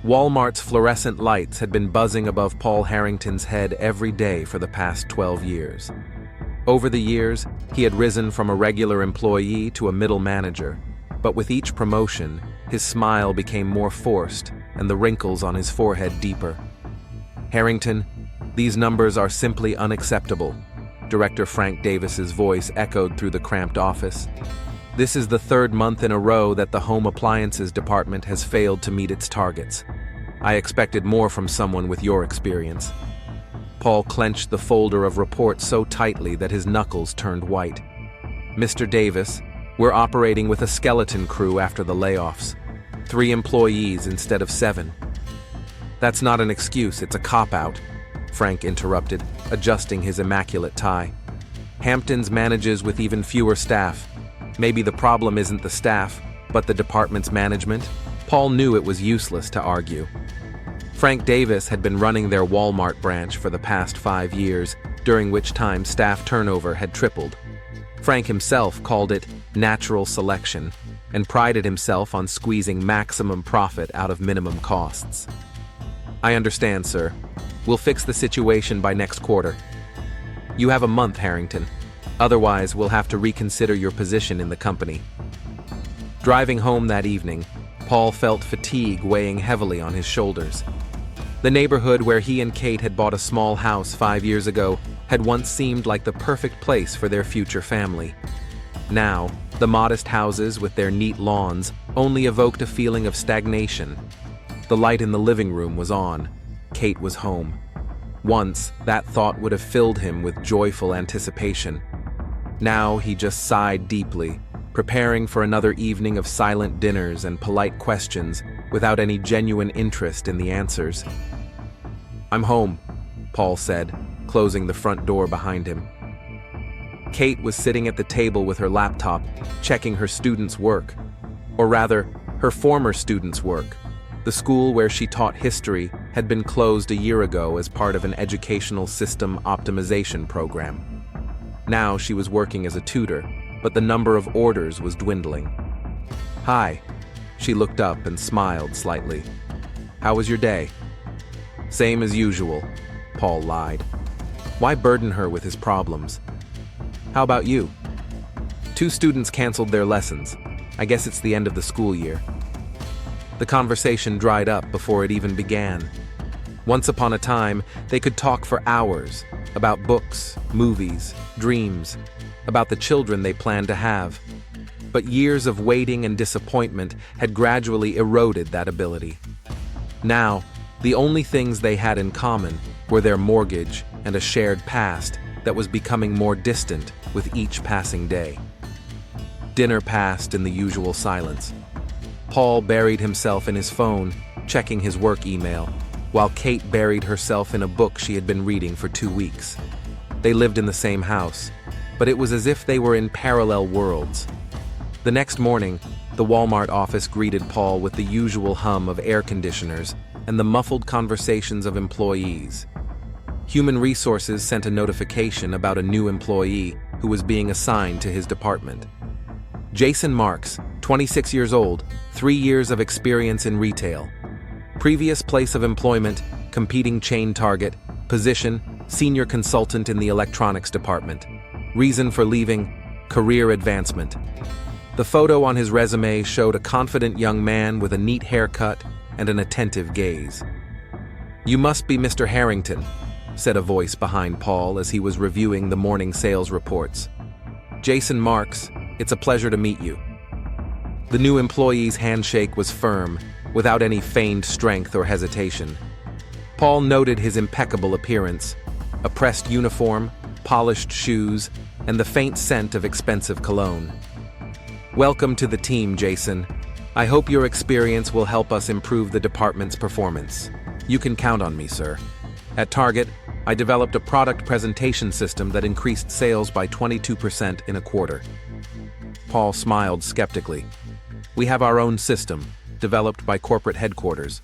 Walmart's fluorescent lights had been buzzing above Paul Harrington's head every day for the past 12 years. Over the years, he had risen from a regular employee to a middle manager, but with each promotion, his smile became more forced and the wrinkles on his forehead deeper. "Harrington, these numbers are simply unacceptable," Director Frank Davis's voice echoed through the cramped office. "This is the third month in a row that the Home Appliances Department has failed to meet its targets. I expected more from someone with your experience." Paul clenched the folder of reports so tightly that his knuckles turned white. "Mr. Davis, we're operating with a skeleton crew after the layoffs. 3 employees instead of 7. "That's not an excuse, it's a cop-out," Frank interrupted, adjusting his immaculate tie. "Hamptons manages with even fewer staff. Maybe the problem isn't the staff, but the department's management." Paul knew it was useless to argue. Frank Davis had been running their Walmart branch for the past 5 years, during which time staff turnover had tripled. Frank himself called it natural selection and prided himself on squeezing maximum profit out of minimum costs. "I understand, sir. We'll fix the situation by next quarter. You have a month, Harrington. Otherwise, we'll have to reconsider your position in the company." Driving home that evening, Paul felt fatigue weighing heavily on his shoulders. The neighborhood where he and Kate had bought a small house 5 years ago had once seemed like the perfect place for their future family. Now, the modest houses with their neat lawns only evoked a feeling of stagnation. The light in the living room was on. Kate was home. Once, that thought would have filled him with joyful anticipation. Now he just sighed deeply, preparing for another evening of silent dinners and polite questions without any genuine interest in the answers. "I'm home," Paul said, closing the front door behind him. Kate was sitting at the table with her laptop, checking her students' work. Or rather, her former students' work. The school where she taught history had been closed a year ago as part of an educational system optimization program. Now she was working as a tutor, but the number of orders was dwindling. "Hi." She looked up and smiled slightly. "How was your day?" "Same as usual," Paul lied. Why burden her with his problems? "How about you?" "2 students canceled their lessons. I guess it's the end of the school year." The conversation dried up before it even began. Once upon a time, they could talk for hours about books, movies, dreams, about the children they planned to have. But years of waiting and disappointment had gradually eroded that ability. Now, the only things they had in common were their mortgage and a shared past that was becoming more distant with each passing day. Dinner passed in the usual silence. Paul buried himself in his phone, checking his work email, while Kate buried herself in a book she had been reading for 2 weeks. They lived in the same house, but it was as if they were in parallel worlds. The next morning, the Walmart office greeted Paul with the usual hum of air conditioners and the muffled conversations of employees. Human Resources sent a notification about a new employee who was being assigned to his department. Jason Marks, 26 years old, 3 years of experience in retail. Previous place of employment, competing chain target, position, senior consultant in the electronics department. Reason for leaving, career advancement. The photo on his resume showed a confident young man with a neat haircut and an attentive gaze. "You must be Mr. Harrington," said a voice behind Paul as he was reviewing the morning sales reports. "Jason Marks, it's a pleasure to meet you." The new employee's handshake was firm, without any feigned strength or hesitation. Paul noted his impeccable appearance, a pressed uniform, polished shoes, and the faint scent of expensive cologne. "Welcome to the team, Jason. I hope your experience will help us improve the department's performance. You can count on me, sir. At Target, I developed a product presentation system that increased sales by 22% in a quarter." Paul smiled skeptically. "We have our own system, developed by corporate headquarters,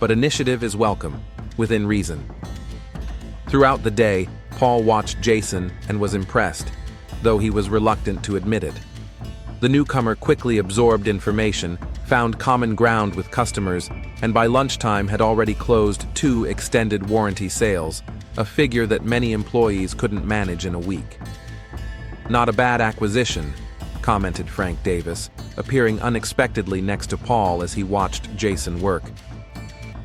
but initiative is welcome, within reason." Throughout the day, Paul watched Jason and was impressed, though he was reluctant to admit it. The newcomer quickly absorbed information, found common ground with customers, and by lunchtime had already closed 2 extended warranty sales, a figure that many employees couldn't manage in a week. "Not a bad acquisition," commented Frank Davis, appearing unexpectedly next to Paul as he watched Jason work.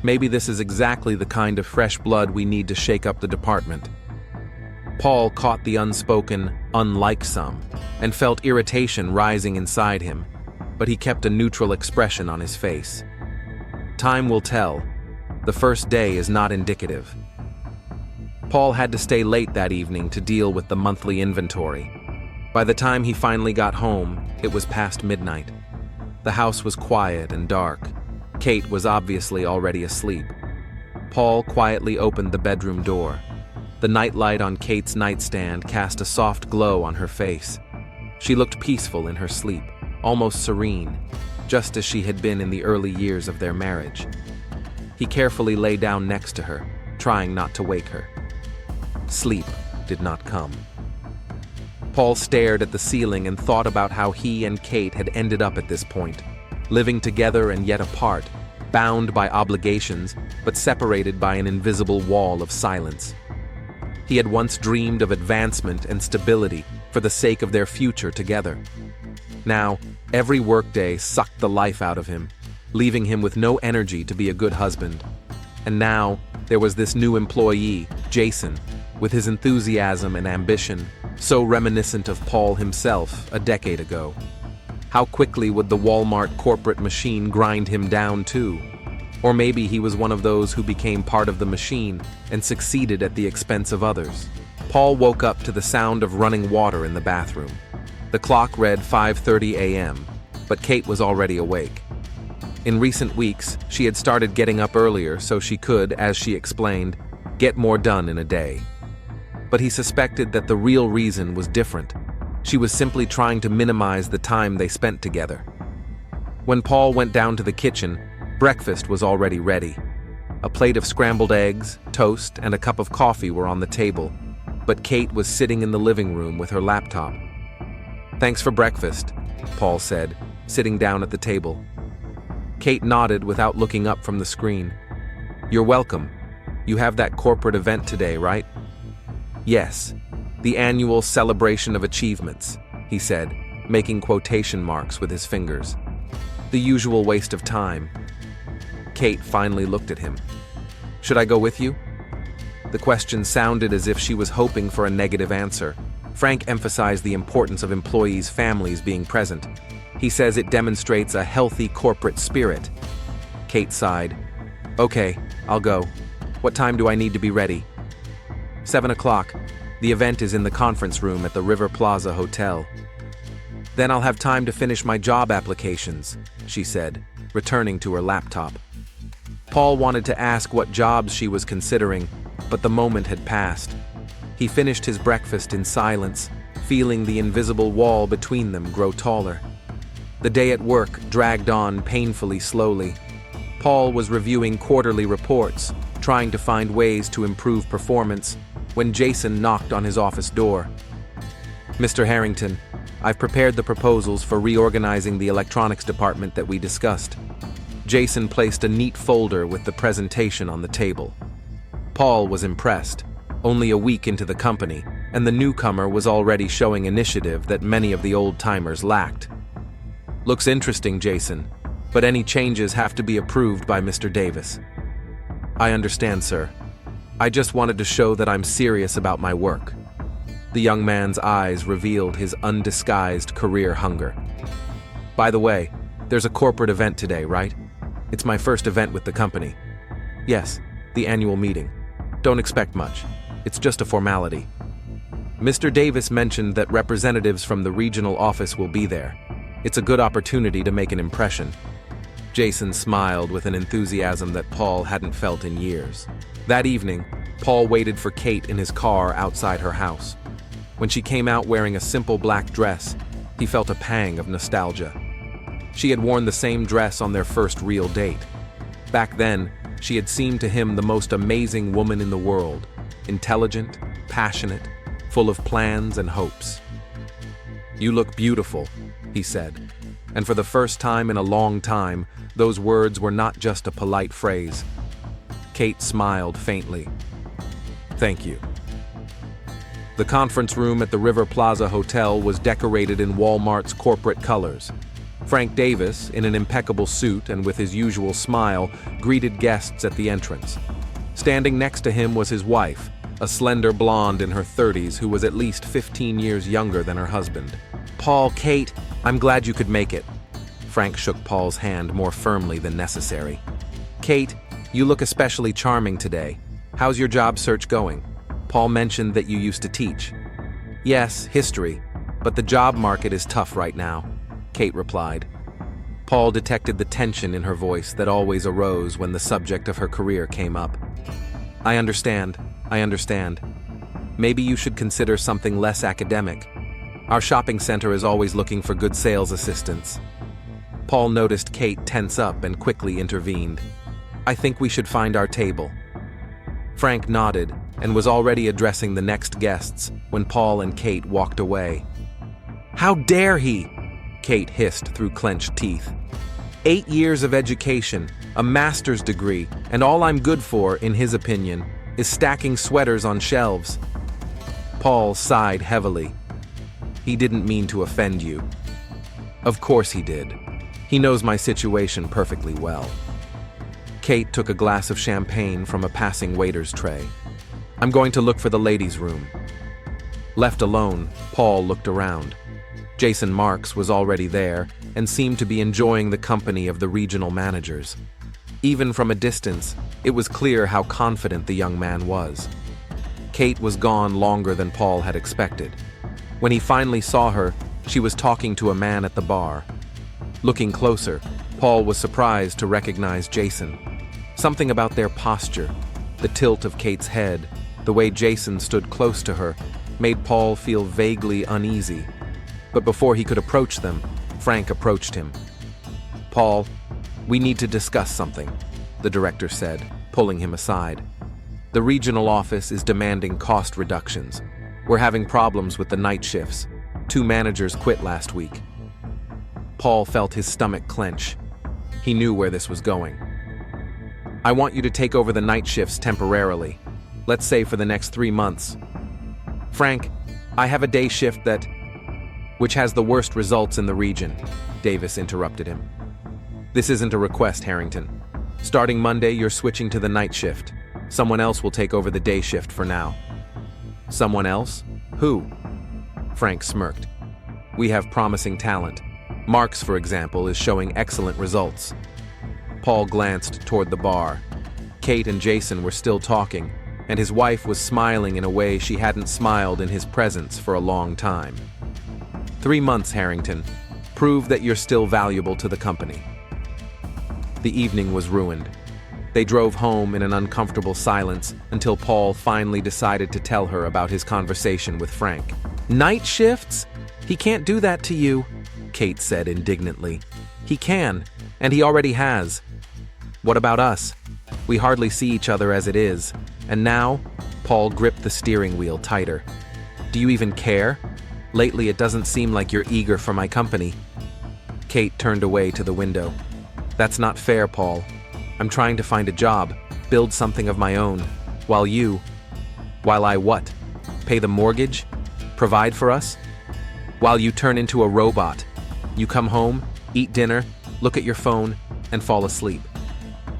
"Maybe this is exactly the kind of fresh blood we need to shake up the department." Paul caught the unspoken "unlike some" and felt irritation rising inside him, but he kept a neutral expression on his face. Time will tell. The first day is not indicative. Paul had to stay late that evening to deal with the monthly inventory. By the time he finally got home, it was past midnight. The house was quiet and dark. Kate was obviously already asleep. Paul quietly opened the bedroom door. The nightlight on Kate's nightstand cast a soft glow on her face. She looked peaceful in her sleep, almost serene, just as she had been in the early years of their marriage. He carefully lay down next to her, trying not to wake her. Sleep did not come. Paul stared at the ceiling and thought about how he and Kate had ended up at this point, living together and yet apart, bound by obligations, but separated by an invisible wall of silence. He had once dreamed of advancement and stability for the sake of their future together. Now, every workday sucked the life out of him, leaving him with no energy to be a good husband. And now, there was this new employee, Jason, with his enthusiasm and ambition, so reminiscent of Paul himself a decade ago. How quickly would the Walmart corporate machine grind him down too? Or maybe he was one of those who became part of the machine and succeeded at the expense of others. Paul woke up to the sound of running water in the bathroom. The clock read 5:30 a.m., but Kate was already awake. In recent weeks, she had started getting up earlier so she could, as she explained, get more done in a day. But he suspected that the real reason was different. She was simply trying to minimize the time they spent together. When Paul went down to the kitchen, breakfast was already ready. A plate of scrambled eggs, toast, and a cup of coffee were on the table, but Kate was sitting in the living room with her laptop. "Thanks for breakfast," Paul said, sitting down at the table. Kate nodded without looking up from the screen. "You're welcome. You have that corporate event today, right?" "Yes, the annual celebration of achievements," he said, making quotation marks with his fingers. "The usual waste of time." Kate finally looked at him. "Should I go with you?" The question sounded as if she was hoping for a negative answer. Frank emphasized the importance of employees' families being present. He says it demonstrates a healthy corporate spirit. Kate sighed. "Okay, I'll go. What time do I need to be ready?" 7 o'clock. The event is in the conference room at the River Plaza Hotel. "Then I'll have time to finish my job applications," she said, returning to her laptop. Paul wanted to ask what jobs she was considering, but the moment had passed. He finished his breakfast in silence, feeling the invisible wall between them grow taller. The day at work dragged on painfully slowly. Paul was reviewing quarterly reports, trying to find ways to improve performance, when Jason knocked on his office door. "Mr. Harrington, I've prepared the proposals for reorganizing the electronics department that we discussed." Jason placed a neat folder with the presentation on the table. Paul was impressed. Only a week into the company, and the newcomer was already showing initiative that many of the old-timers lacked. "Looks interesting, Jason, but any changes have to be approved by Mr. Davis." "I understand, sir. I just wanted to show that I'm serious about my work." The young man's eyes revealed his undisguised career hunger. "By the way, there's a corporate event today, right? It's my first event with the company." "Yes, the annual meeting. Don't expect much. It's just a formality." "Mr. Davis mentioned that representatives from the regional office will be there. It's a good opportunity to make an impression." Jason smiled with an enthusiasm that Paul hadn't felt in years. That evening, Paul waited for Kate in his car outside her house. When she came out wearing a simple black dress, he felt a pang of nostalgia. She had worn the same dress on their first real date. Back then, she had seemed to him the most amazing woman in the world, intelligent, passionate, full of plans and hopes. "You look beautiful," he said, and for the first time in a long time, those words were not just a polite phrase. Kate smiled faintly. "Thank you." The conference room at the River Plaza Hotel was decorated in Walmart's corporate colors. Frank Davis, in an impeccable suit and with his usual smile, greeted guests at the entrance. Standing next to him was his wife, a slender blonde in her 30s who was at least 15 years younger than her husband. "Paul, Kate, I'm glad you could make it." Frank shook Paul's hand more firmly than necessary. "Kate, you look especially charming today. How's your job search going? Paul mentioned that you used to teach." "Yes, history, but the job market is tough right now," Kate replied. Paul detected the tension in her voice that always arose when the subject of her career came up. I understand. Maybe you should consider something less academic. Our shopping center is always looking for good sales assistants." Paul noticed Kate tense up and quickly intervened. "I think we should find our table." Frank nodded and was already addressing the next guests when Paul and Kate walked away. "How dare he!" Kate hissed through clenched teeth. 8 years of education, a master's degree, and all I'm good for, in his opinion, is stacking sweaters on shelves. Paul sighed heavily. "He didn't mean to offend you." "Of course he did. He knows my situation perfectly well." Kate took a glass of champagne from a passing waiter's tray. "I'm going to look for the ladies' room." Left alone, Paul looked around. Jason Marks was already there and seemed to be enjoying the company of the regional managers. Even from a distance, it was clear how confident the young man was. Kate was gone longer than Paul had expected. When he finally saw her, she was talking to a man at the bar. Looking closer, Paul was surprised to recognize Jason. Something about their posture, the tilt of Kate's head, the way Jason stood close to her, made Paul feel vaguely uneasy. But before he could approach them, Frank approached him. "Paul, we need to discuss something," the director said, pulling him aside. "The regional office is demanding cost reductions. We're having problems with the night shifts. 2 managers quit last week." Paul felt his stomach clench. He knew where this was going. "I want you to take over the night shifts temporarily. Let's say for the next 3 months. Frank, I have a day shift which has the worst results in the region," Davis interrupted him. "This isn't a request, Harrington. Starting Monday, you're switching to the night shift. Someone else will take over the day shift for now." "Someone else? Who?" Frank smirked. "We have promising talent. Marks, for example, is showing excellent results." Paul glanced toward the bar. Kate and Jason were still talking, and his wife was smiling in a way she hadn't smiled in his presence for a long time. 3 months, Harrington. Prove that you're still valuable to the company." The evening was ruined. They drove home in an uncomfortable silence until Paul finally decided to tell her about his conversation with Frank. "Night shifts? He can't do that to you," Kate said indignantly. "He can, and he already has. What about us? We hardly see each other as it is. And now?" Paul gripped the steering wheel tighter. "Do you even care? Lately, it doesn't seem like you're eager for my company." Kate turned away to the window. "That's not fair, Paul. I'm trying to find a job, build something of my own, while I what? Pay the mortgage? Provide for us? While you turn into a robot. You come home, eat dinner, look at your phone, and fall asleep.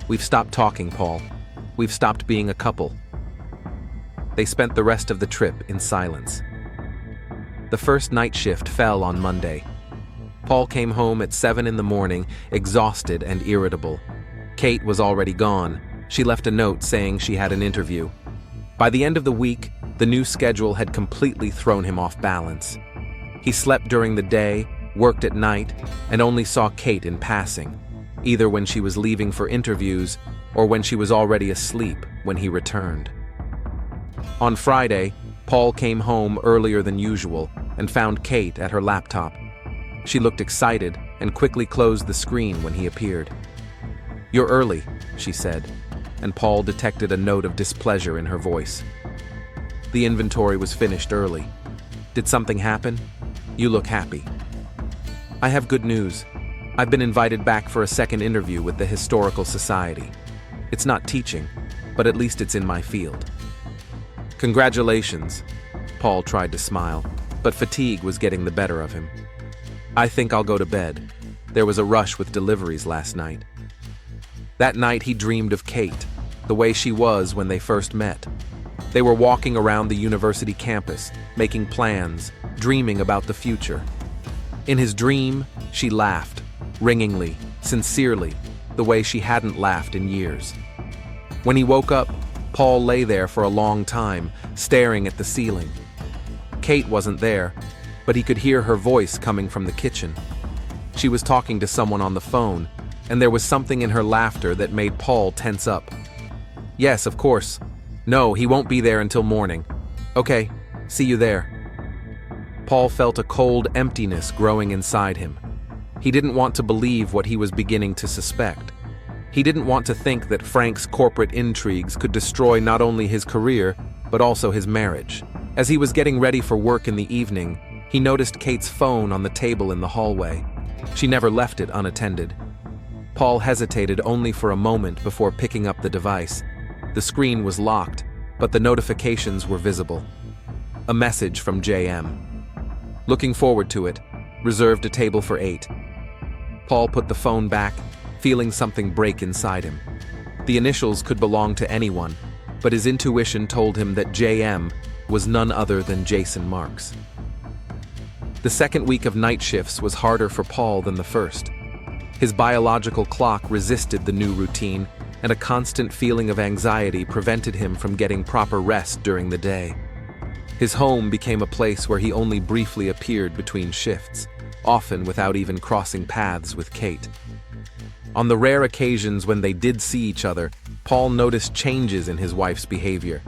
We've stopped talking, Paul. We've stopped being a couple." They spent the rest of the trip in silence. The first night shift fell on Monday. Paul came home at 7 in the morning, exhausted and irritable. Kate was already gone. She left a note saying she had an interview. By the end of the week, the new schedule had completely thrown him off balance. He slept during the day, worked at night, and only saw Kate in passing, either when she was leaving for interviews or when she was already asleep when he returned. On Friday, Paul came home earlier than usual and found Kate at her laptop. She looked excited and quickly closed the screen when he appeared. "You're early," she said, and Paul detected a note of displeasure in her voice. "The inventory was finished early. Did something happen? You look happy." "I have good news. I've been invited back for a second interview with the Historical Society. It's not teaching, but at least it's in my field. Congratulations. Paul tried to smile, but fatigue was getting the better of him. I think I'll go to bed. There was a rush with deliveries last night. That night he dreamed of Kate, the way she was when they first met. They were walking around the university campus, making plans, dreaming about the future. In his dream, she laughed, ringingly, sincerely, the way she hadn't laughed in years. When he woke up, Paul lay there for a long time, staring at the ceiling. Kate wasn't there, but he could hear her voice coming from the kitchen. She was talking to someone on the phone, and there was something in her laughter that made Paul tense up. Yes, of course. No, he won't be there until morning. Okay, see you there. Paul felt a cold emptiness growing inside him. He didn't want to believe what he was beginning to suspect. He didn't want to think that Frank's corporate intrigues could destroy not only his career, but also his marriage. As he was getting ready for work in the evening, he noticed Kate's phone on the table in the hallway. She never left it unattended. Paul hesitated only for a moment before picking up the device. The screen was locked, but the notifications were visible. A message from JM. Looking forward to it, reserved a table for 8. Paul put the phone back, feeling something break inside him. The initials could belong to anyone, but his intuition told him that JM was none other than Jason Marks. The second week of night shifts was harder for Paul than the first. His biological clock resisted the new routine, and a constant feeling of anxiety prevented him from getting proper rest during the day. His home became a place where he only briefly appeared between shifts, often without even crossing paths with Kate. On the rare occasions when they did see each other, Paul noticed changes in his wife's behavior.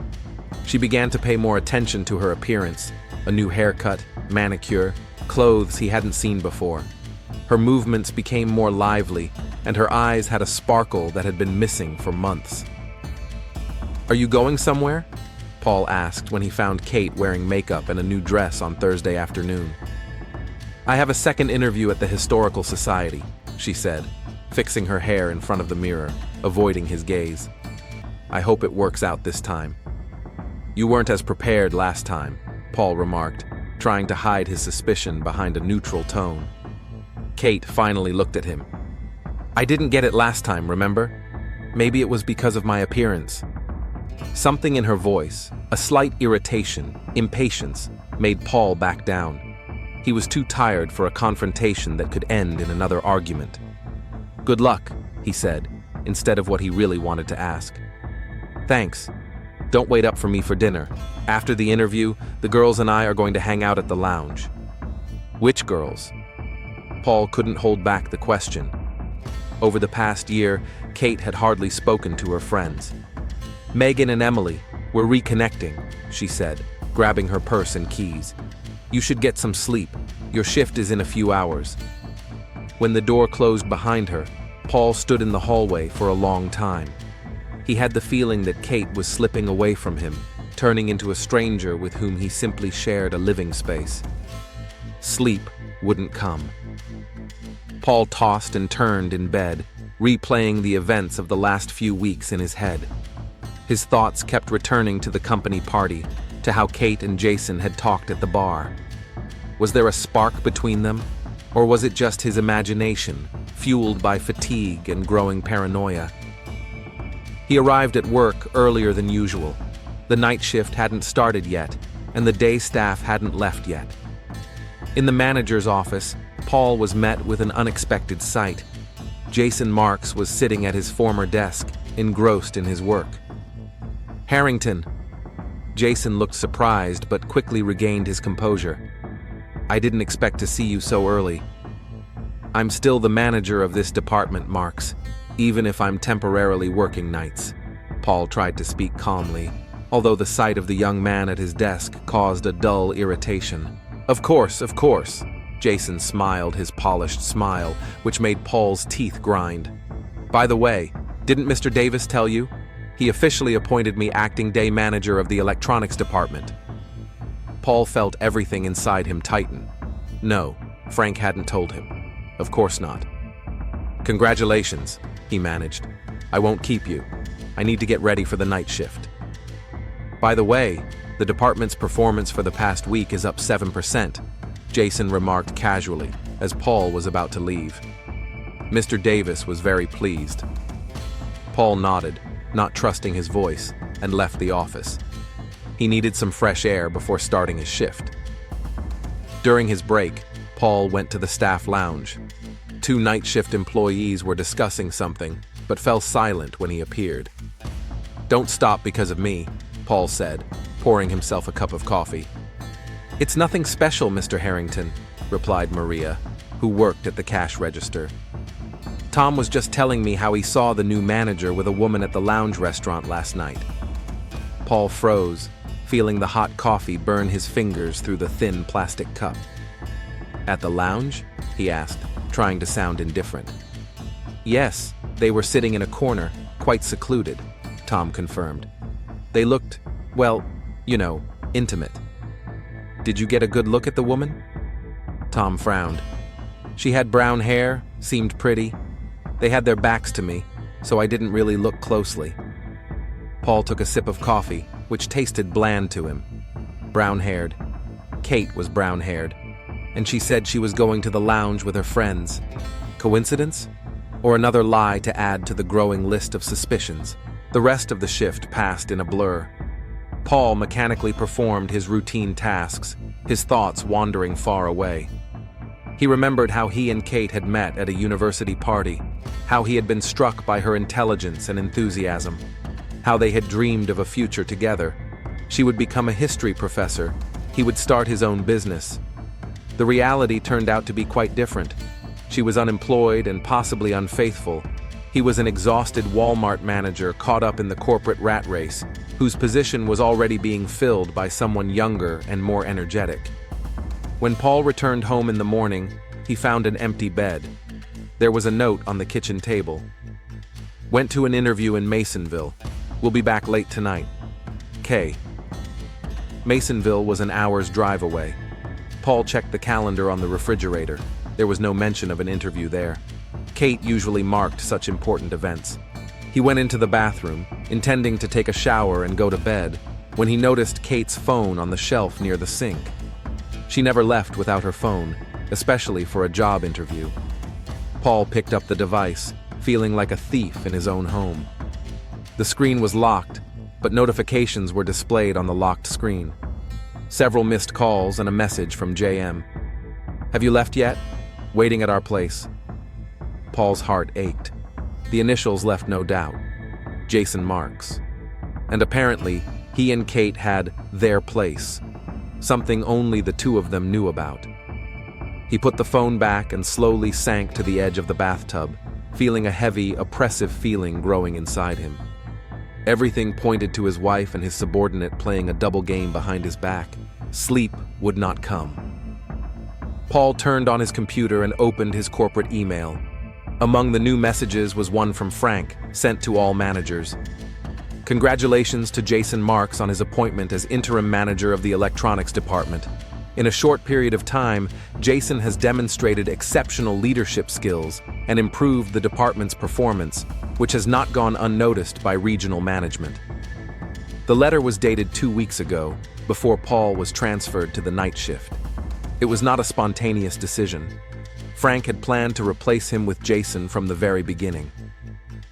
She began to pay more attention to her appearance, a new haircut, manicure, clothes he hadn't seen before. Her movements became more lively, and her eyes had a sparkle that had been missing for months. "Are you going somewhere?" Paul asked when he found Kate wearing makeup and a new dress on Thursday afternoon. "I have a second interview at the Historical Society," she said, fixing her hair in front of the mirror, avoiding his gaze. "I hope it works out this time." "You weren't as prepared last time," Paul remarked, trying to hide his suspicion behind a neutral tone. Kate finally looked at him. "I didn't get it last time, remember? Maybe it was because of my appearance." Something in her voice, a slight irritation, impatience, made Paul back down. He was too tired for a confrontation that could end in another argument. "Good luck," he said, instead of what he really wanted to ask. "Thanks. Don't wait up for me for dinner. After the interview, the girls and I are going to hang out at the lounge." "Which girls?" Paul couldn't hold back the question. Over the past year, Kate had hardly spoken to her friends. "Megan and Emily, we're reconnecting," she said, grabbing her purse and keys. "You should get some sleep. Your shift is in a few hours." When the door closed behind her, Paul stood in the hallway for a long time. He had the feeling that Kate was slipping away from him, turning into a stranger with whom he simply shared a living space. Sleep wouldn't come. Paul tossed and turned in bed, replaying the events of the last few weeks in his head. His thoughts kept returning to the company party, to how Kate and Jason had talked at the bar. Was there a spark between them, or was it just his imagination, fueled by fatigue and growing paranoia? He arrived at work earlier than usual. The night shift hadn't started yet, and the day staff hadn't left yet. In the manager's office, Paul was met with an unexpected sight. Jason Marks was sitting at his former desk, engrossed in his work. "Harrington." Jason looked surprised but quickly regained his composure. "I didn't expect to see you so early." "I'm still the manager of this department, Marks, even if I'm temporarily working nights." Paul tried to speak calmly, although the sight of the young man at his desk caused a dull irritation. Of course," Jason smiled his polished smile, which made Paul's teeth grind. "By the way, didn't Mr. Davis tell you? He officially appointed me acting day manager of the electronics department." Paul felt everything inside him tighten. No, Frank hadn't told him. Of course not. "Congratulations," he managed. "I won't keep you. I need to get ready for the night shift. By the way, the department's performance for the past week is up 7%, Jason remarked casually as Paul was about to leave. Mr. Davis was very pleased. Paul nodded, not trusting his voice, and left the office. He needed some fresh air before starting his shift. During his break, Paul went to the staff lounge. 2 night shift employees were discussing something, but fell silent when he appeared. "Don't stop because of me," Paul said, pouring himself a cup of coffee. "It's nothing special, Mr. Harrington," replied Maria, who worked at the cash register. "Tom was just telling me how he saw the new manager with a woman at the lounge restaurant last night." Paul froze, feeling the hot coffee burn his fingers through the thin plastic cup. "At the lounge?" he asked, trying to sound indifferent. "Yes, they were sitting in a corner, quite secluded," Tom confirmed. "They looked, well, intimate." "Did you get a good look at the woman?" Tom frowned. "She had brown hair, seemed pretty. They had their backs to me, so I didn't really look closely." Paul took a sip of coffee, which tasted bland to him. Brown-haired. Kate was brown-haired, and she said she was going to the lounge with her friends. Coincidence? Or another lie to add to the growing list of suspicions? The rest of the shift passed in a blur. Paul mechanically performed his routine tasks, his thoughts wandering far away. He remembered how he and Kate had met at a university party, how he had been struck by her intelligence and enthusiasm, how they had dreamed of a future together. She would become a history professor. He would start his own business. The reality turned out to be quite different. She was unemployed and possibly unfaithful. He was an exhausted Walmart manager caught up in the corporate rat race, whose position was already being filled by someone younger and more energetic. When Paul returned home in the morning, he found an empty bed. There was a note on the kitchen table. "Went to an interview in Masonville. Will be back late tonight. K." Masonville was an hour's drive away. Paul checked the calendar on the refrigerator. There was no mention of an interview there. Kate usually marked such important events. He went into the bathroom, intending to take a shower and go to bed, when he noticed Kate's phone on the shelf near the sink. She never left without her phone, especially for a job interview. Paul picked up the device, feeling like a thief in his own home. The screen was locked, but notifications were displayed on the locked screen. Several missed calls and a message from JM. "Have you left yet? Waiting at our place." Paul's heart ached. The initials left no doubt. Jason Marks. And apparently, he and Kate had their place, something only the two of them knew about. He put the phone back and slowly sank to the edge of the bathtub, feeling a heavy, oppressive feeling growing inside him. Everything pointed to his wife and his subordinate playing a double game behind his back. Sleep would not come. Paul turned on his computer and opened his corporate email. Among the new messages was one from Frank, sent to all managers. "Congratulations to Jason Marks on his appointment as interim manager of the electronics department. In a short period of time, Jason has demonstrated exceptional leadership skills and improved the department's performance, which has not gone unnoticed by regional management." The letter was dated 2 weeks ago, before Paul was transferred to the night shift. It was not a spontaneous decision. Frank had planned to replace him with Jason from the very beginning.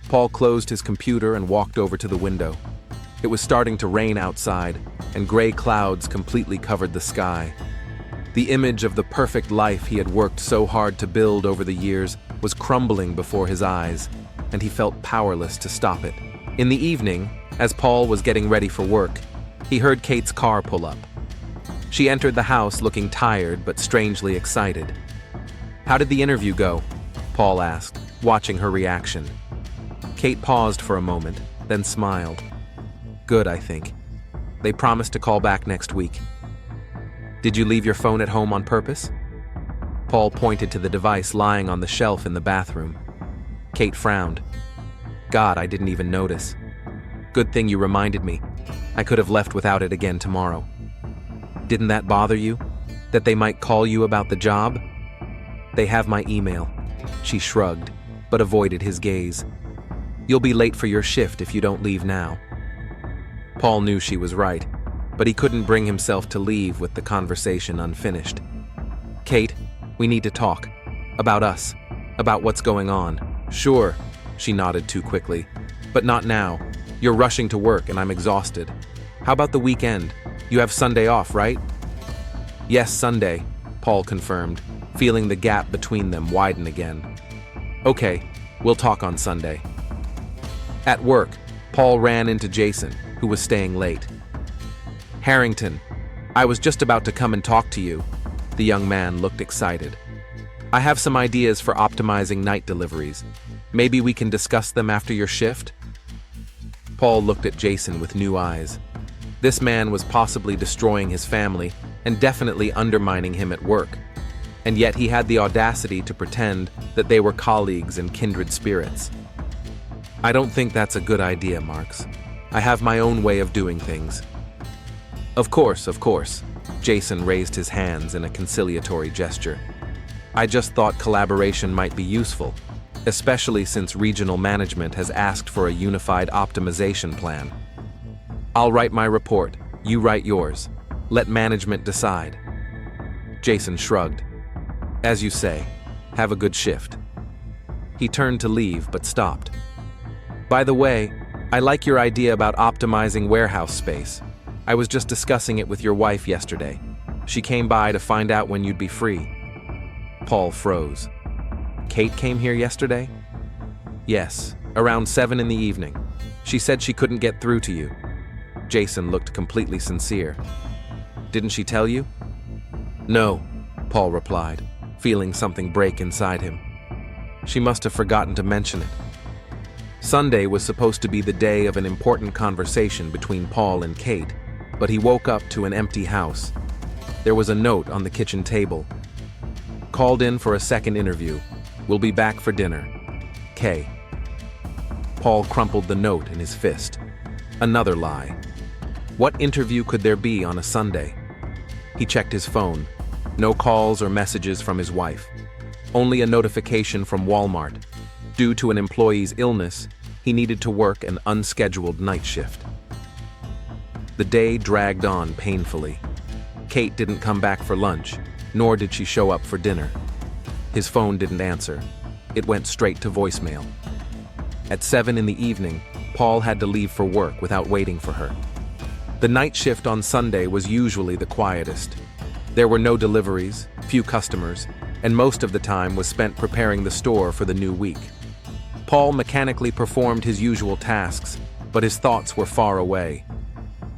Paul closed his computer and walked over to the window. It was starting to rain outside, and gray clouds completely covered the sky. The image of the perfect life he had worked so hard to build over the years was crumbling before his eyes, and he felt powerless to stop it. In the evening, as Paul was getting ready for work, he heard Kate's car pull up. She entered the house looking tired but strangely excited. "How did the interview go?" Paul asked, watching her reaction. Kate paused for a moment, then smiled. "Good, I think. They promised to call back next week." "Did you leave your phone at home on purpose?" Paul pointed to the device lying on the shelf in the bathroom. Kate frowned. "God, I didn't even notice. Good thing you reminded me. I could have left without it again tomorrow." "Didn't that bother you? That they might call you about the job?" "They have my email." She shrugged. but avoided his gaze. "You'll be late for your shift if you don't leave now." Paul knew she was right, but he couldn't bring himself to leave with the conversation unfinished. "Kate, we need to talk. About us. About what's going on." "Sure," she nodded too quickly. "But not now. You're rushing to work and I'm exhausted. How about the weekend? You have Sunday off, right?" "Yes, Sunday," Paul confirmed, feeling the gap between them widen again. "Okay, we'll talk on Sunday." At work, Paul ran into Jason, who was staying late. "Harrington, I was just about to come and talk to you." The young man looked excited. "I have some ideas for optimizing night deliveries. Maybe we can discuss them after your shift?" Paul looked at Jason with new eyes. This man was possibly destroying his family and definitely undermining him at work. And yet he had the audacity to pretend that they were colleagues and kindred spirits. "I don't think that's a good idea, Marks. I have my own way of doing things." Of course. Jason raised his hands in a conciliatory gesture. "I just thought collaboration might be useful, especially since regional management has asked for a unified optimization plan. I'll write my report, you write yours. Let management decide." Jason shrugged. "As you say, have a good shift." He turned to leave but stopped. "By the way, I like your idea about optimizing warehouse space. I was just discussing it with your wife yesterday. She came by to find out when you'd be free." Paul froze. "Kate came here yesterday?" "Yes, around 7 in the evening. She said she couldn't get through to you." Jason looked completely sincere. "Didn't she tell you?" "No," Paul replied, feeling something break inside him. She must have forgotten to mention it. Sunday was supposed to be the day of an important conversation between Paul and Kate, but he woke up to an empty house. There was a note on the kitchen table. "Called in for a second interview. Will be back for dinner. K." Paul crumpled the note in his fist. Another lie. What interview could there be on a Sunday? He checked his phone. No calls or messages from his wife. Only a notification from Walmart. Due to an employee's illness, he needed to work an unscheduled night shift. The day dragged on painfully. Kate didn't come back for lunch, nor did she show up for dinner. His phone didn't answer. It went straight to voicemail. At 7 in the evening, Paul had to leave for work without waiting for her. The night shift on Sunday was usually the quietest. There were no deliveries, few customers, and most of the time was spent preparing the store for the new week. Paul mechanically performed his usual tasks, but his thoughts were far away.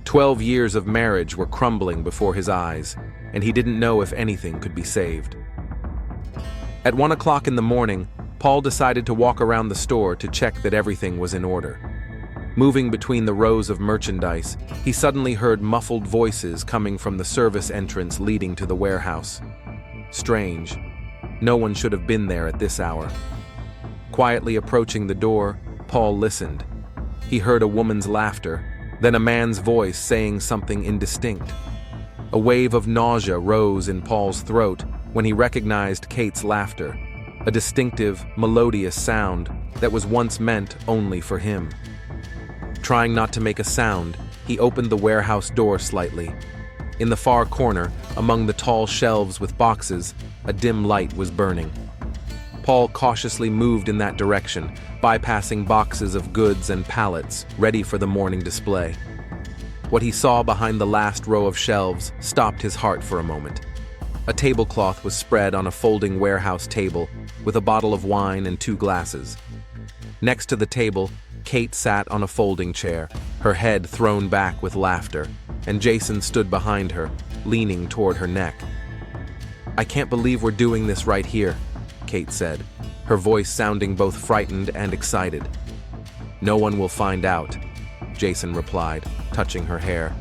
12 years of marriage were crumbling before his eyes, and he didn't know if anything could be saved. At 1 o'clock in the morning, Paul decided to walk around the store to check that everything was in order. Moving between the rows of merchandise, he suddenly heard muffled voices coming from the service entrance leading to the warehouse. Strange. No one should have been there at this hour. Quietly approaching the door, Paul listened. He heard a woman's laughter, then a man's voice saying something indistinct. A wave of nausea rose in Paul's throat when he recognized Kate's laughter, a distinctive, melodious sound that was once meant only for him. Trying not to make a sound, he opened the warehouse door slightly. In the far corner, among the tall shelves with boxes, a dim light was burning. Paul cautiously moved in that direction, bypassing boxes of goods and pallets ready for the morning display. What he saw behind the last row of shelves stopped his heart for a moment. A tablecloth was spread on a folding warehouse table with a bottle of wine and 2 glasses. Next to the table, Kate sat on a folding chair, her head thrown back with laughter, and Jason stood behind her, leaning toward her neck. "I can't believe we're doing this right here," Kate said, her voice sounding both frightened and excited. "No one will find out," Jason replied, touching her hair.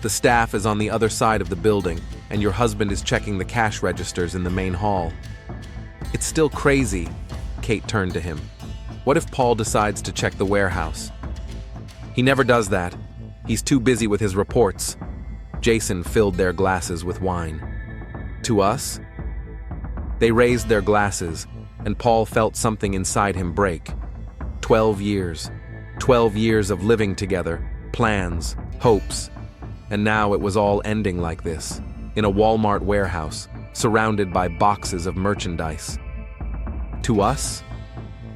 "The staff is on the other side of the building, and your husband is checking the cash registers in the main hall." "It's still crazy," Kate turned to him. "What if Paul decides to check the warehouse?" "He never does that. He's too busy with his reports." Jason filled their glasses with wine. "To us?" They raised their glasses, and Paul felt something inside him break. 12 years. 12 years of living together, plans, hopes, and now it was all ending like this, in a Walmart warehouse, surrounded by boxes of merchandise. To us?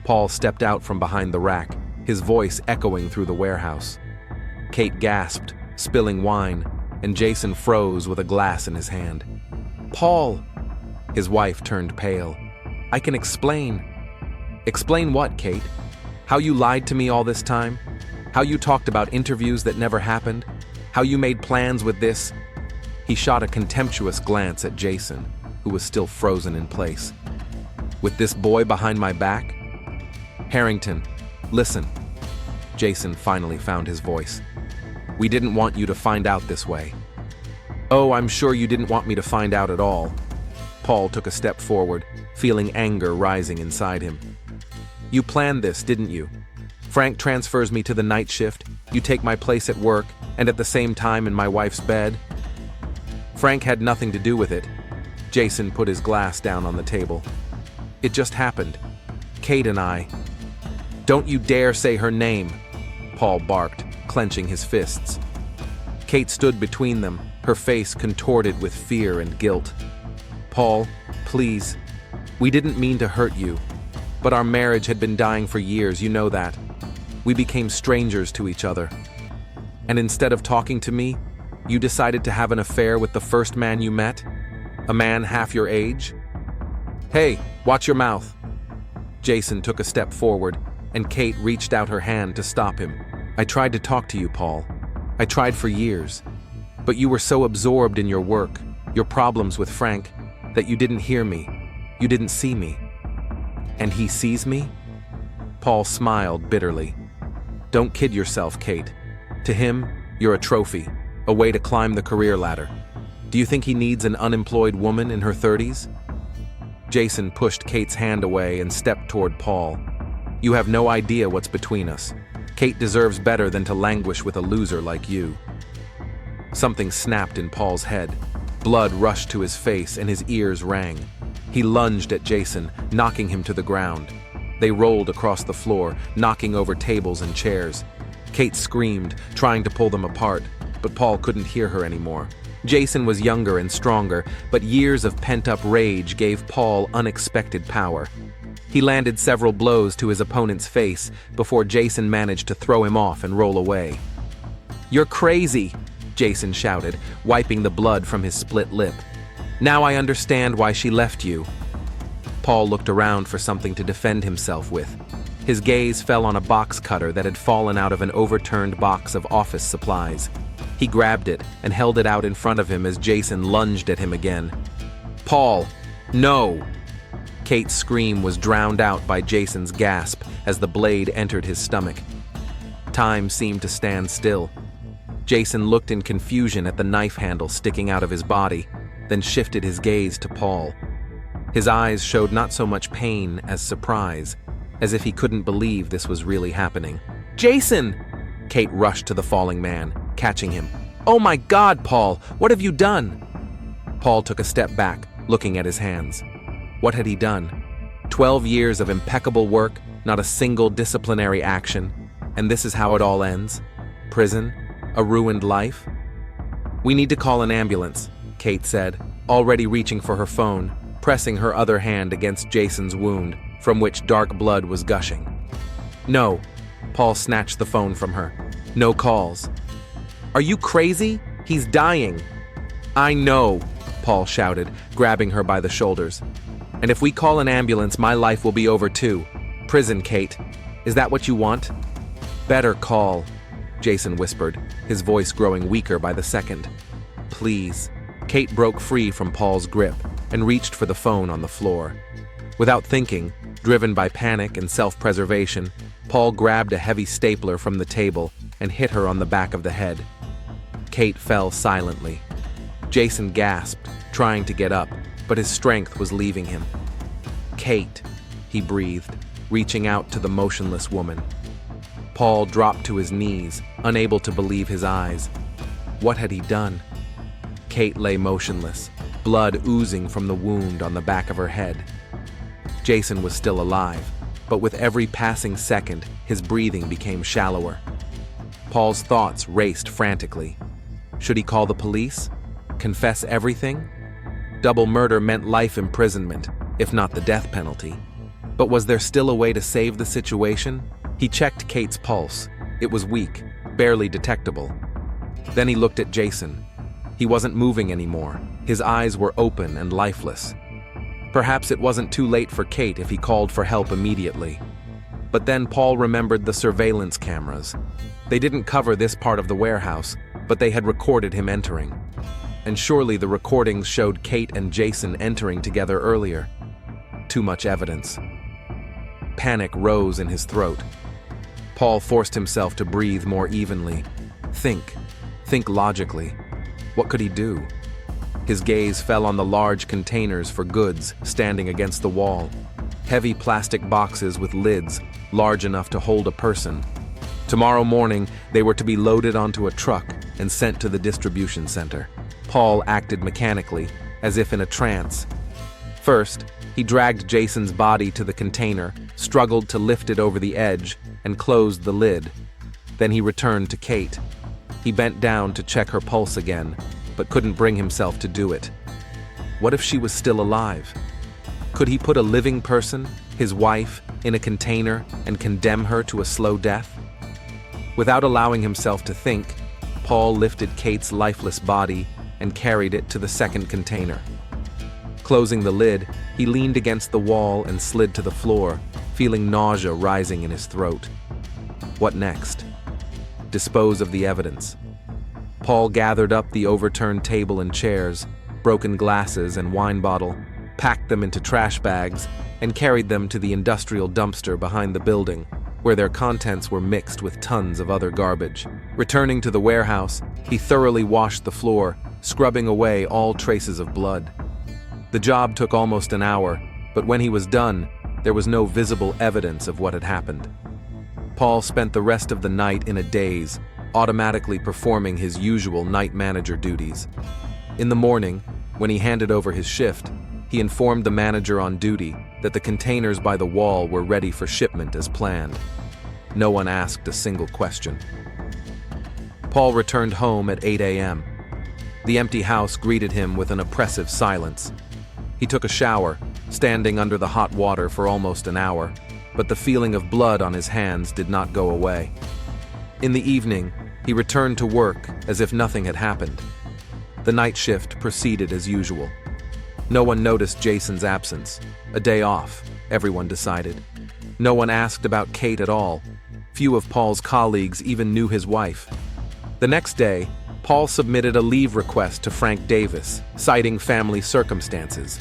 Paul stepped out from behind the rack, his voice echoing through the warehouse. Kate gasped, spilling wine, and Jason froze with a glass in his hand. Paul! His wife turned pale. I can explain. Explain what, Kate? How you lied to me all this time? How you talked about interviews that never happened? How you made plans with this? He shot a contemptuous glance at Jason, who was still frozen in place. With this boy behind my back? Harrington, listen. Jason finally found his voice. We didn't want you to find out this way. Oh, I'm sure you didn't want me to find out at all. Paul took a step forward, feeling anger rising inside him. You planned this, didn't you? Frank transfers me to the night shift, you take my place at work, and at the same time in my wife's bed. Frank had nothing to do with it. Jason put his glass down on the table. It just happened. Kate and I. Don't you dare say her name, Paul barked, clenching his fists. Kate stood between them, her face contorted with fear and guilt. Paul, please. We didn't mean to hurt you, but our marriage had been dying for years, you know that. We became strangers to each other. And instead of talking to me, you decided to have an affair with the first man you met? A man half your age? Hey, watch your mouth. Jason took a step forward, and Kate reached out her hand to stop him. I tried to talk to you, Paul. I tried for years. But you were so absorbed in your work, your problems with Frank, that you didn't hear me. You didn't see me. And he sees me? Paul smiled bitterly. Don't kid yourself, Kate. To him, you're a trophy, a way to climb the career ladder. Do you think he needs an unemployed woman in her 30s? Jason pushed Kate's hand away and stepped toward Paul. You have no idea what's between us. Kate deserves better than to languish with a loser like you. Something snapped in Paul's head. Blood rushed to his face and his ears rang. He lunged at Jason, knocking him to the ground. They rolled across the floor, knocking over tables and chairs. Kate screamed, trying to pull them apart, but Paul couldn't hear her anymore. Jason was younger and stronger, but years of pent-up rage gave Paul unexpected power. He landed several blows to his opponent's face before Jason managed to throw him off and roll away. You're crazy, Jason shouted, wiping the blood from his split lip. Now I understand why she left you. Paul looked around for something to defend himself with. His gaze fell on a box cutter that had fallen out of an overturned box of office supplies. He grabbed it and held it out in front of him as Jason lunged at him again. Paul, no! Kate's scream was drowned out by Jason's gasp as the blade entered his stomach. Time seemed to stand still. Jason looked in confusion at the knife handle sticking out of his body, then shifted his gaze to Paul. His eyes showed not so much pain as surprise, as if he couldn't believe this was really happening. Jason! Kate rushed to the falling man, catching him. Oh my God, Paul, what have you done? Paul took a step back, looking at his hands. What had he done? 12 years of impeccable work, not a single disciplinary action, and this is how it all ends? Prison? A ruined life? We need to call an ambulance, Kate said, already reaching for her phone, pressing her other hand against Jason's wound, from which dark blood was gushing. No, Paul snatched the phone from her. No calls. Are you crazy? He's dying. I know, Paul shouted, grabbing her by the shoulders. And if we call an ambulance, my life will be over too. Prison, Kate. Is that what you want? Better call, Jason whispered, his voice growing weaker by the second. Please. Kate broke free from Paul's grip and reached for the phone on the floor. Without thinking, driven by panic and self-preservation, Paul grabbed a heavy stapler from the table and hit her on the back of the head. Kate fell silently. Jason gasped, trying to get up, but his strength was leaving him. Kate, he breathed, reaching out to the motionless woman. Paul dropped to his knees, unable to believe his eyes. What had he done? Kate lay motionless, blood oozing from the wound on the back of her head. Jason was still alive, but with every passing second, his breathing became shallower. Paul's thoughts raced frantically. Should he call the police? Confess everything? Double murder meant life imprisonment, if not the death penalty. But was there still a way to save the situation? He checked Kate's pulse. It was weak, barely detectable. Then he looked at Jason. He wasn't moving anymore. His eyes were open and lifeless. Perhaps it wasn't too late for Kate if he called for help immediately. But then Paul remembered the surveillance cameras. They didn't cover this part of the warehouse, but they had recorded him entering. And surely the recordings showed Kate and Jason entering together earlier. Too much evidence. Panic rose in his throat. Paul forced himself to breathe more evenly. Think logically. What could he do? His gaze fell on the large containers for goods standing against the wall. Heavy plastic boxes with lids large enough to hold a person. Tomorrow morning, they were to be loaded onto a truck and sent to the distribution center. Paul acted mechanically, as if in a trance. First, he dragged Jason's body to the container, struggled to lift it over the edge, and closed the lid. Then he returned to Kate. He bent down to check her pulse again, but couldn't bring himself to do it. What if she was still alive? Could he put a living person, his wife, in a container and condemn her to a slow death? Without allowing himself to think, Paul lifted Kate's lifeless body and carried it to the second container. Closing the lid, he leaned against the wall and slid to the floor, feeling nausea rising in his throat. What next? Dispose of the evidence. Paul gathered up the overturned table and chairs, broken glasses and wine bottle, packed them into trash bags, and carried them to the industrial dumpster behind the building, where their contents were mixed with tons of other garbage. Returning to the warehouse, he thoroughly washed the floor, scrubbing away all traces of blood. The job took almost an hour, but when he was done, there was no visible evidence of what had happened. Paul spent the rest of the night in a daze, automatically performing his usual night manager duties. In the morning, when he handed over his shift, he informed the manager on duty that the containers by the wall were ready for shipment as planned. No one asked a single question. Paul returned home at 8 a.m. The empty house greeted him with an oppressive silence. He took a shower, standing under the hot water for almost an hour, but the feeling of blood on his hands did not go away. In the evening, he returned to work as if nothing had happened. The night shift proceeded as usual. No one noticed Jason's absence. A day off, everyone decided. No one asked about Kate at all. Few of Paul's colleagues even knew his wife. The next day, Paul submitted a leave request to Frank Davis, citing family circumstances.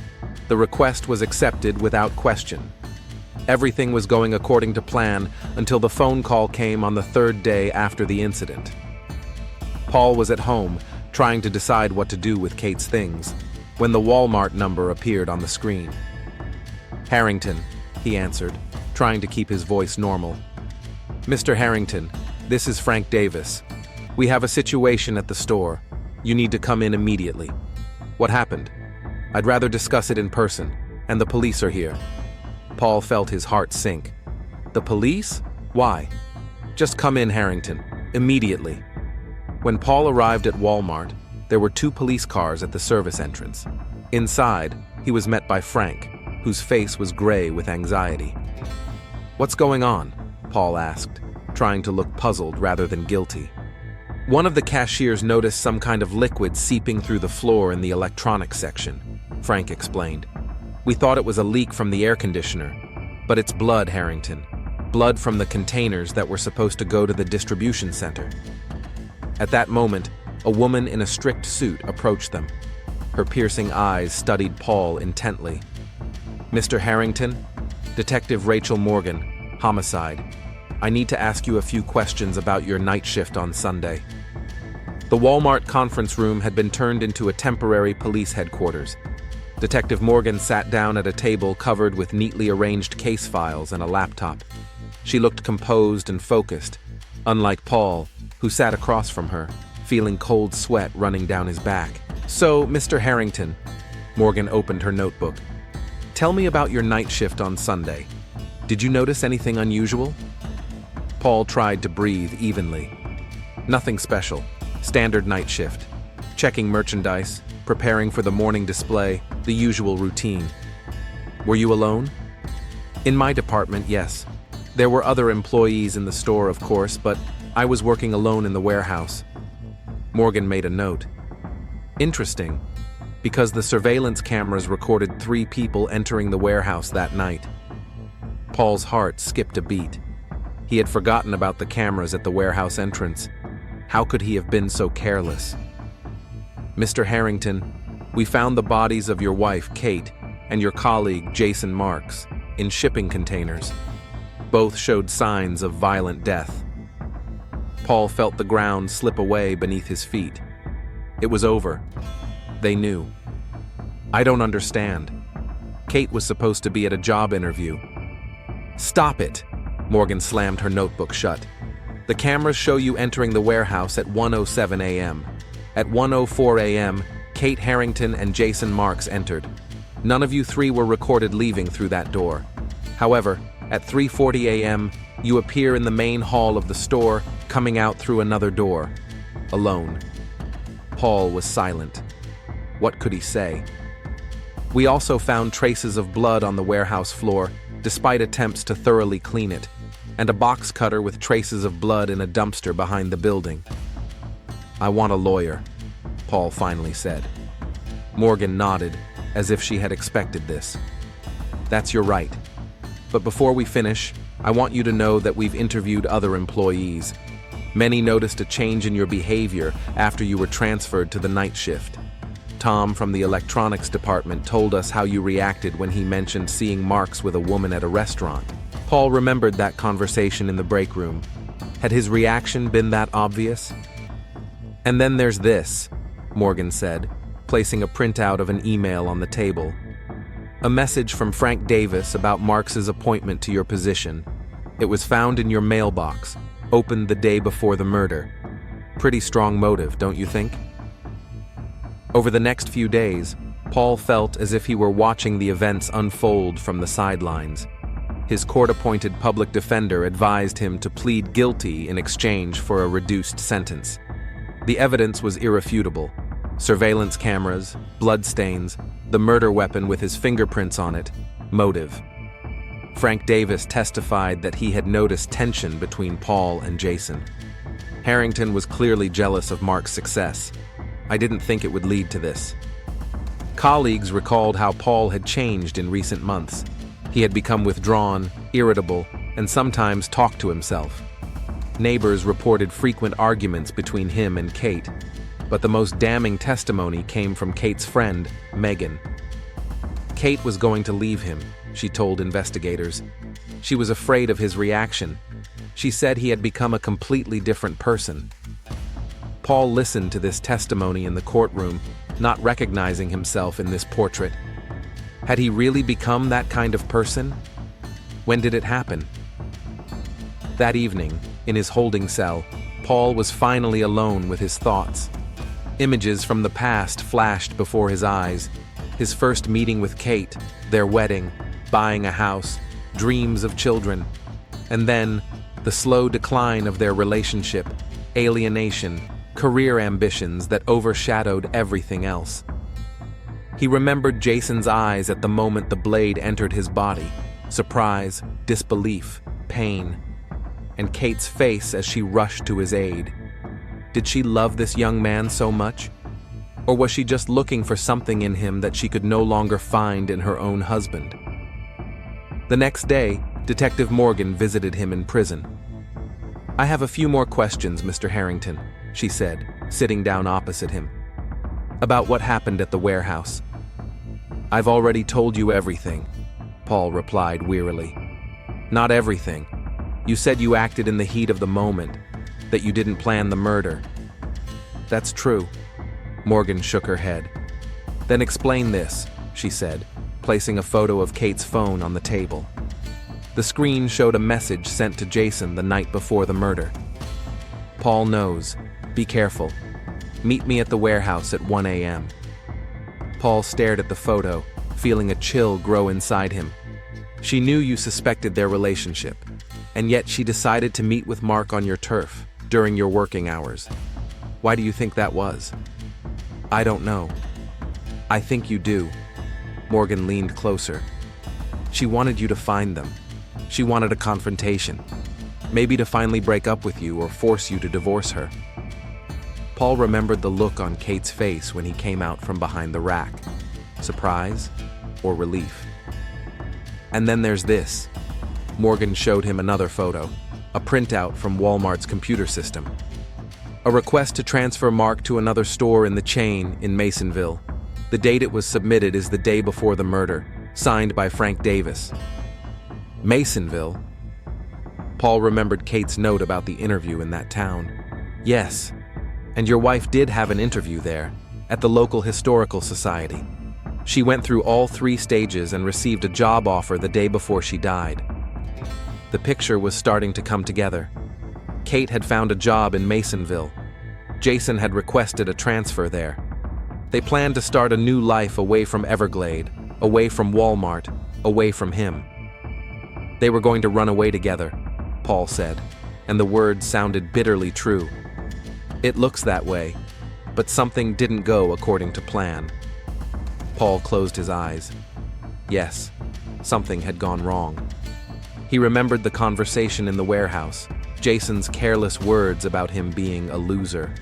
The request was accepted without question. Everything was going according to plan until the phone call came on the third day after the incident. Paul was at home, trying to decide what to do with Kate's things, when the Walmart number appeared on the screen. "Harrington," he answered, trying to keep his voice normal. "Mr. Harrington, this is Frank Davis. We have a situation at the store. You need to come in immediately." "What happened?" "I'd rather discuss it in person, and the police are here." Paul felt his heart sink. "The police? Why?" "Just come in, Harrington, immediately." When Paul arrived at Walmart, there were 2 police cars at the service entrance. Inside, he was met by Frank, whose face was gray with anxiety. "What's going on?" Paul asked, trying to look puzzled rather than guilty. "One of the cashiers noticed some kind of liquid seeping through the floor in the electronics section," Frank explained. "We thought it was a leak from the air conditioner, but it's blood, Harrington. Blood from the containers that were supposed to go to the distribution center." At that moment, a woman in a strict suit approached them. Her piercing eyes studied Paul intently. "Mr. Harrington, Detective Rachel Morgan, homicide. I need to ask you a few questions about your night shift on Sunday." The Walmart conference room had been turned into a temporary police headquarters. Detective Morgan sat down at a table covered with neatly arranged case files and a laptop. She looked composed and focused, unlike Paul, who sat across from her, feeling cold sweat running down his back. "So, Mr. Harrington," Morgan opened her notebook. Tell me about your night shift on Sunday. Did you notice anything unusual? Paul tried to breathe evenly. Nothing special. Standard night shift. Checking merchandise, preparing for the morning display, the usual routine. Were you alone? In my department, yes. There were other employees in the store, of course, but I was working alone in the warehouse. Morgan made a note. Interesting, because the surveillance cameras recorded 3 people entering the warehouse that night. Paul's heart skipped a beat. He had forgotten about the cameras at the warehouse entrance. How could he have been so careless? Mr. Harrington, we found the bodies of your wife, Kate, and your colleague, Jason Marks, in shipping containers. Both showed signs of violent death. Paul felt the ground slip away beneath his feet. It was over. They knew. I don't understand. Kate was supposed to be at a job interview. Stop it! Morgan slammed her notebook shut. The cameras show you entering the warehouse at 1:07 a.m. At 1:04 a.m., Kate Harrington and Jason Marks entered. None of you 3 were recorded leaving through that door. However, at 3:40 a.m., you appear in the main hall of the store, coming out through another door. Alone. Paul was silent. What could he say? We also found traces of blood on the warehouse floor, despite attempts to thoroughly clean it, and a box cutter with traces of blood in a dumpster behind the building. I want a lawyer, Paul finally said. Morgan nodded, as if she had expected this. That's your right. But before we finish, I want you to know that we've interviewed other employees. Many noticed a change in your behavior after you were transferred to the night shift. Tom from the electronics department told us how you reacted when he mentioned seeing Marks with a woman at a restaurant. Paul remembered that conversation in the break room. Had his reaction been that obvious? And then there's this, Morgan said, placing a printout of an email on the table. A message from Frank Davis about Marks's appointment to your position. It was found in your mailbox, opened the day before the murder. Pretty strong motive, don't you think? Over the next few days, Paul felt as if he were watching the events unfold from the sidelines. His court-appointed public defender advised him to plead guilty in exchange for a reduced sentence. The evidence was irrefutable. Surveillance cameras, bloodstains, the murder weapon with his fingerprints on it, motive. Frank Davis testified that he had noticed tension between Paul and Jason. Harrington was clearly jealous of Mark's success. I didn't think it would lead to this. Colleagues recalled how Paul had changed in recent months. He had become withdrawn, irritable, and sometimes talked to himself. Neighbors reported frequent arguments between him and Kate, but the most damning testimony came from Kate's friend, Megan. Kate was going to leave him, she told investigators. She was afraid of his reaction. She said he had become a completely different person. Paul listened to this testimony in the courtroom, not recognizing himself in this portrait. Had he really become that kind of person? When did it happen? That evening, in his holding cell, Paul was finally alone with his thoughts. Images from the past flashed before his eyes. His first meeting with Kate, their wedding, buying a house, dreams of children. And then, the slow decline of their relationship, alienation, career ambitions that overshadowed everything else. He remembered Jason's eyes at the moment the blade entered his body. Surprise, disbelief, pain. And Kate's face as she rushed to his aid. Did she love this young man so much? Or was she just looking for something in him that she could no longer find in her own husband? The next day, Detective Morgan visited him in prison. I have a few more questions, Mr. Harrington, she said, sitting down opposite him. About what happened at the warehouse. I've already told you everything, Paul replied wearily. Not everything. You said you acted in the heat of the moment, that you didn't plan the murder. That's true. Morgan shook her head. Then explain this, she said, placing a photo of Kate's phone on the table. The screen showed a message sent to Jason the night before the murder. Paul knows. Be careful. Meet me at the warehouse at 1 a.m. Paul stared at the photo, feeling a chill grow inside him. She knew you suspected their relationship, and yet she decided to meet with Mark on your turf during your working hours. Why do you think that was? I don't know. I think you do. Morgan leaned closer. She wanted you to find them. She wanted a confrontation. Maybe to finally break up with you or force you to divorce her. Paul remembered the look on Kate's face when he came out from behind the rack. Surprise or relief? And then there's this. Morgan showed him another photo, a printout from Walmart's computer system. A request to transfer Mark to another store in the chain in Masonville. The date it was submitted is the day before the murder, signed by Frank Davis. Masonville? Paul remembered Kate's note about the interview in that town. Yes, and your wife did have an interview there, at the local historical society. She went through all 3 stages and received a job offer the day before she died. The picture was starting to come together. Kate had found a job in Masonville. Jason had requested a transfer there. They planned to start a new life away from Everglade, away from Walmart, away from him. They were going to run away together, Paul said, and the words sounded bitterly true. It looks that way, but something didn't go according to plan. Paul closed his eyes. Yes, something had gone wrong. He remembered the conversation in the warehouse, Jason's careless words about him being a loser.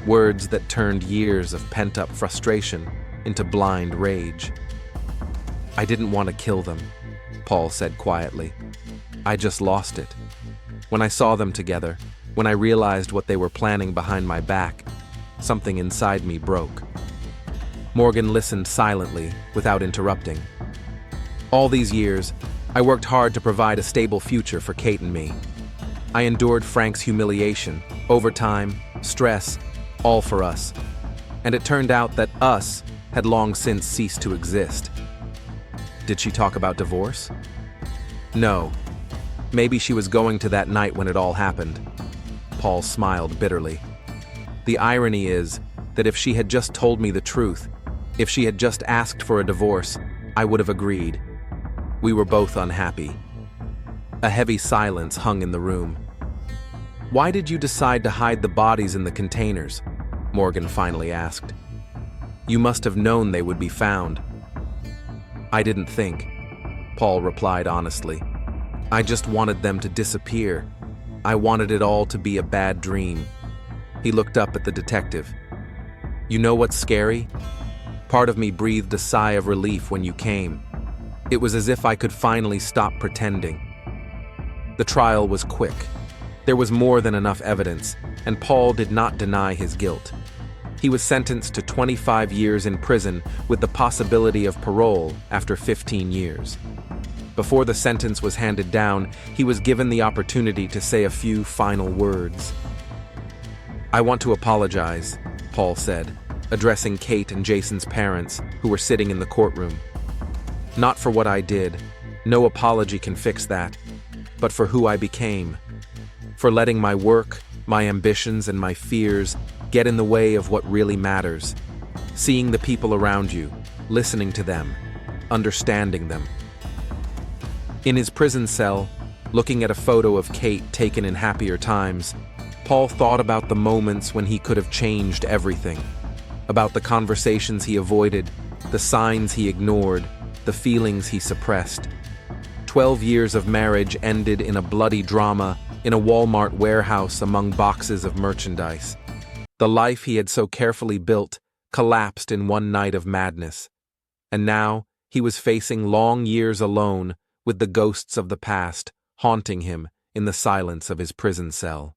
Words that turned years of pent-up frustration into blind rage. I didn't want to kill them, Paul said quietly. I just lost it. When I saw them together, when I realized what they were planning behind my back, something inside me broke. Morgan listened silently, without interrupting. All these years, I worked hard to provide a stable future for Kate and me. I endured Frank's humiliation, overtime, stress, all for us. And it turned out that us had long since ceased to exist. Did she talk about divorce? No. Maybe she was going to that night when it all happened. Paul smiled bitterly. The irony is that if she had just told me the truth, if she had just asked for a divorce, I would have agreed. We were both unhappy. A heavy silence hung in the room. Why did you decide to hide the bodies in the containers? Morgan finally asked. You must have known they would be found. I didn't think, Paul replied honestly. I just wanted them to disappear. I wanted it all to be a bad dream. He looked up at the detective. You know what's scary? Part of me breathed a sigh of relief when you came. It was as if I could finally stop pretending. The trial was quick. There was more than enough evidence, and Paul did not deny his guilt. He was sentenced to 25 years in prison with the possibility of parole after 15 years. Before the sentence was handed down, he was given the opportunity to say a few final words. I want to apologize, Paul said, addressing Kate and Jason's parents, who were sitting in the courtroom. Not for what I did, no apology can fix that, but for who I became. For letting my work, my ambitions, and my fears get in the way of what really matters. Seeing the people around you, listening to them, understanding them. In his prison cell, looking at a photo of Kate taken in happier times, Paul thought about the moments when he could have changed everything. About the conversations he avoided, the signs he ignored, the feelings he suppressed. 12 years of marriage ended in a bloody drama in a Walmart warehouse among boxes of merchandise. The life he had so carefully built collapsed in one night of madness. And now he was facing long years alone with the ghosts of the past haunting him in the silence of his prison cell.